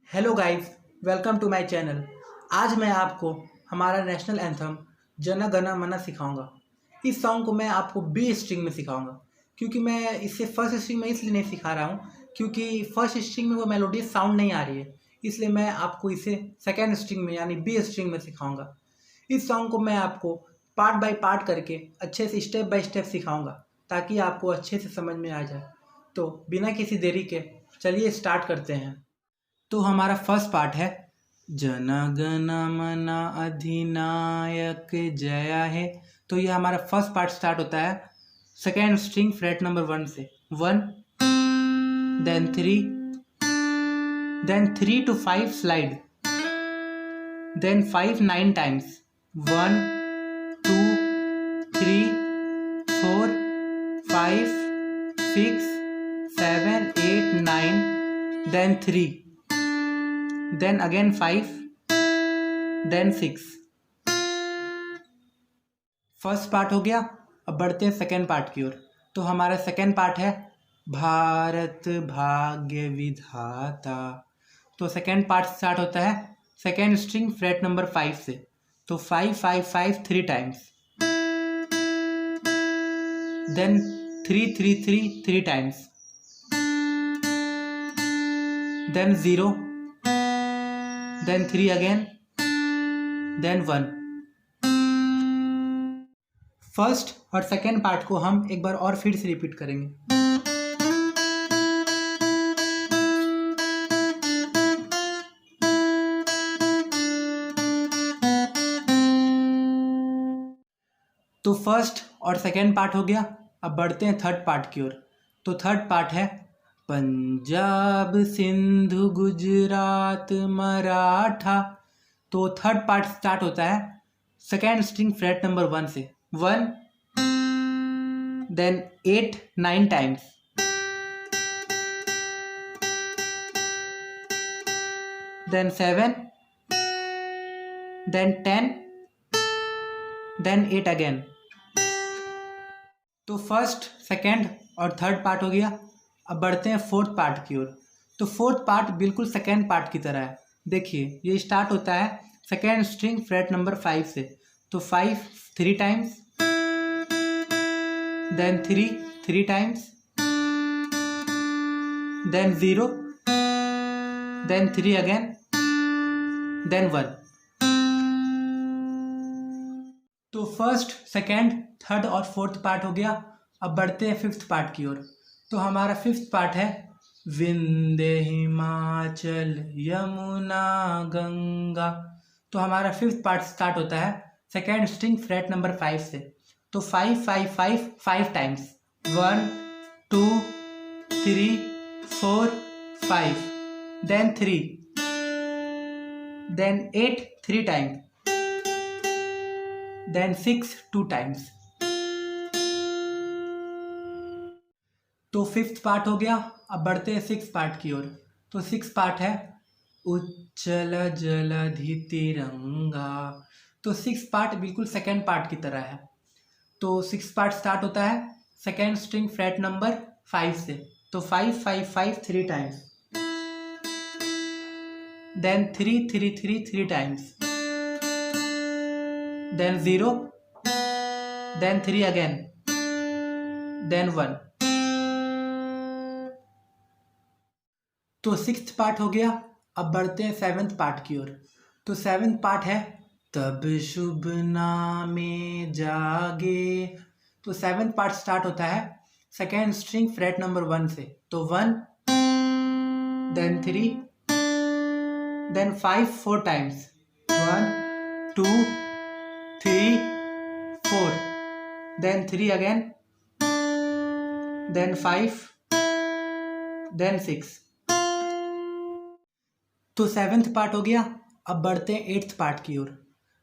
Hello guys, welcome to my channel. आज मैं आपको हमारा नेशनल एंथम जन गण मन सिखाऊंगा। इस सॉन्ग को मैं आपको बी स्ट्रिंग में सिखाऊंगा, क्योंकि मैं इसे फर्स्ट स्ट्रिंग में इसलिए नहीं सिखा रहा हूँ क्योंकि फर्स्ट स्ट्रिंग में वो मेलोडियस साउंड नहीं आ रही है। इसलिए मैं आपको इसे सेकेंड स्ट्रिंग में यानी बी स्ट्रिंग में सिखाऊंगा। इस सॉन्ग को मैं आपको पार्ट बाय पार्ट करके अच्छे से स्टेप बाय स्टेप सिखाऊंगा ताकि आपको अच्छे से समझ में आ जाए। तो बिना किसी देरी के चलिए स्टार्ट करते हैं। तो हमारा फर्स्ट पार्ट है जन गण मन अधिनायक जय है। तो ये हमारा फर्स्ट पार्ट स्टार्ट होता है सेकेंड स्ट्रिंग फ्रेट नंबर 1 से। 1 then 3 then 3 to 5 slide, then 5 9 times. 1 2 3 4 5 6 7 8 9, then 3, then again 5, then 6। First part हो गया। अब बढ़ते हैं सेकेंड पार्ट की ओर। तो हमारा सेकेंड पार्ट है भारत भाग्य विधाता। तो सेकेंड पार्ट स्टार्ट होता है सेकेंड स्ट्रिंग फ्रेट नंबर 5 से। तो 5 5 5 3 times, then 3 3 3 3 times, then 0, then 3 again, then 1। First और सेकेंड पार्ट को हम एक बार और फिर से रिपीट करेंगे। तो फर्स्ट और सेकेंड पार्ट हो गया। अब बढ़ते हैं थर्ड पार्ट की ओर। तो थर्ड पार्ट है पंजाब सिंधु गुजरात मराठा। तो थर्ड पार्ट स्टार्ट होता है सेकेंड स्ट्रिंग फ्रेट नंबर 1 से। 1 then 8 9 times, then 7, then 10, then 8 again. तो फर्स्ट सेकेंड और थर्ड पार्ट हो गया। अब बढ़ते हैं फोर्थ पार्ट की ओर। तो फोर्थ पार्ट बिल्कुल सेकेंड पार्ट की तरह है। देखिए ये स्टार्ट होता है सेकेंड स्ट्रिंग फ्रेट नंबर 5 से। तो 5 3 times, then 3 3 times, then 0, then 3 again, then 1। तो फर्स्ट सेकेंड थर्ड और फोर्थ पार्ट हो गया। अब बढ़ते हैं फिफ्थ पार्ट की ओर। तो हमारा फिफ्थ पार्ट है विंध्य हिमाचल यमुना गंगा। तो हमारा फिफ्थ पार्ट स्टार्ट होता है सेकेंड स्ट्रिंग फ्रेट नंबर 5 से। तो 5 5 5 5 times, 1 2 3 4 5, then 3, then 8 3 times, then 6 2 times. तो फिफ्थ पार्ट हो गया। अब बढ़ते हैं सिक्स पार्ट की ओर। तो सिक्स पार्ट है उज्जल जलधि तिरंगा। तो सिक्स पार्ट बिल्कुल सेकेंड पार्ट की तरह है। तो सिक्स पार्ट स्टार्ट होता है सेकेंड स्ट्रिंग फ्रेट नंबर 5 से। तो 5 5 5 3 times, then 3 3 3 3 times, then 0, then 3 again, then 1। तो सिक्स्थ पार्ट हो गया। अब बढ़ते हैं सेवेंथ पार्ट की ओर। तो सेवेंथ पार्ट है तब शुभ नामे जागे। तो सेवेंथ पार्ट स्टार्ट होता है सेकेंड स्ट्रिंग फ्रेट नंबर 1 से। तो 1, then 3, then 5 4 times, 1 2 3 4, then 3 again, then 5, then 6। तो सेवेंथ पार्ट हो गया। अब बढ़ते हैं एट्थ पार्ट की ओर।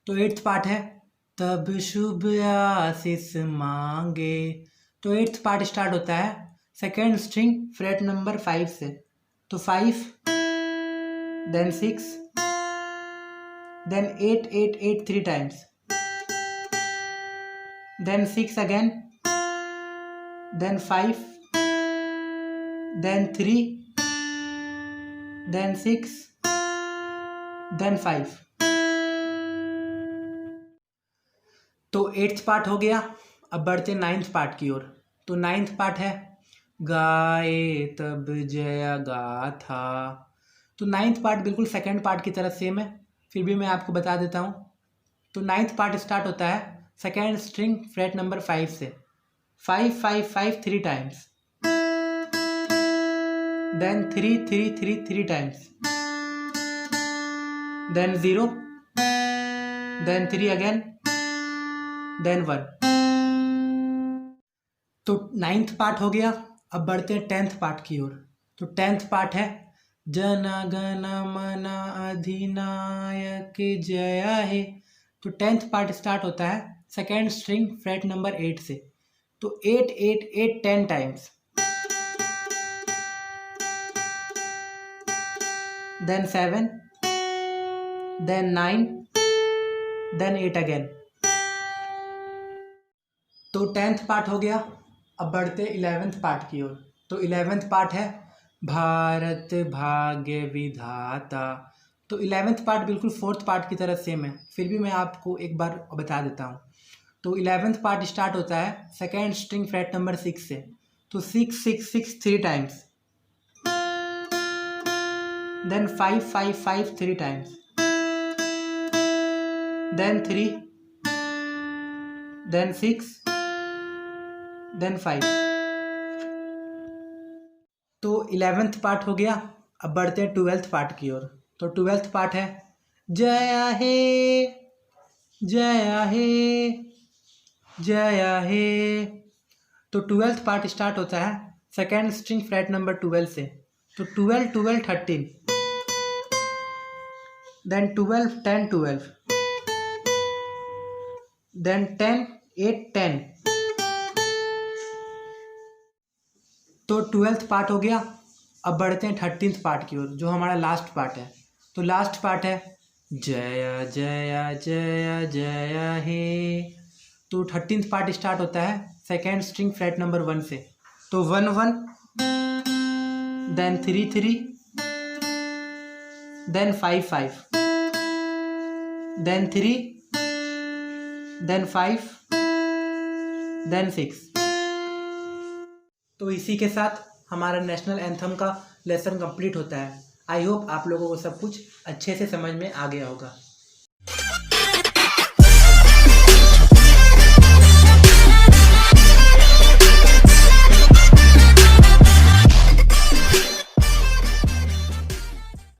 तो एट्थ पार्ट है तब शुभ आशीष मांगे। तो एट्थ पार्ट स्टार्ट होता है सेकेंड स्ट्रिंग फ्रेट नंबर 5 से। तो 5, then 6, then 8 8 8 3 times, then 6 again, then 5, then 3, then 6, then 5। तो 8th पार्ट हो गया। अब बढ़ते 9th पार्ट की ओर। तो 9th पार्ट है गाए तब जया गाथा। तो 9th पार्ट बिल्कुल 2nd पार्ट की तरह सेम है, फिर भी मैं आपको बता देता हूँ। तो 9th पार्ट स्टार्ट होता है 2nd स्ट्रिंग फ्रेट नंबर 5 से। 5 5 5 3 times, then 3 3 3 3 times, then 0, then 3 again, then 1। तो 9th पार्ट हो गया। अब बढ़ते हैं 10th पार्ट की ओर। तो 10th पार्ट है जन गण मन अधिनायक जय हे। तो 10th पार्ट स्टार्ट होता है 2nd स्ट्रिंग फ्रेट नंबर 8 से। तो 8 8 8 10 times, then 7, then 9, then 8 again. तो 10th पार्ट हो गया। अब बढ़ते 11th पार्ट की ओर। तो 11th पार्ट है भारत भाग्य विधाता। तो 11th पार्ट बिल्कुल 4th पार्ट की तरह सेम है, फिर भी मैं आपको एक बार बता देता हूँ। तो 11th पार्ट स्टार्ट होता है 2nd स्ट्रिंग फ्रेट नंबर 6 से। तो 6 6 6 3 times, then 5 5 5 3 times, then 3, then 6, then 5। तो 11th पार्ट हो गया। अब बढ़ते हैं 12th पार्ट की ओर। तो 12th पार्ट है जया हे जया हे जया हे। तो 12th पार्ट स्टार्ट होता है 2nd स्ट्रिंग फ्रेट नंबर 12 से। तो 12 12 13, देन 12 10 12, देन 10 8 10। तो 12th पार्ट हो गया। अब बढ़ते हैं 13th पार्ट की ओर, जो हमारा लास्ट पार्ट है। तो लास्ट पार्ट है जया जया जया जया हे। तो 13th पार्ट स्टार्ट होता है 2nd स्ट्रिंग फ्रेट नंबर 1 से। तो 1 1, then 3 3, then 5 5, then 3, then 5, then 6। तो इसी के साथ हमारा नेशनल एंथम का लेसन कंप्लीट होता है। आई होप आप लोगों को सब कुछ अच्छे से समझ में आ गया होगा।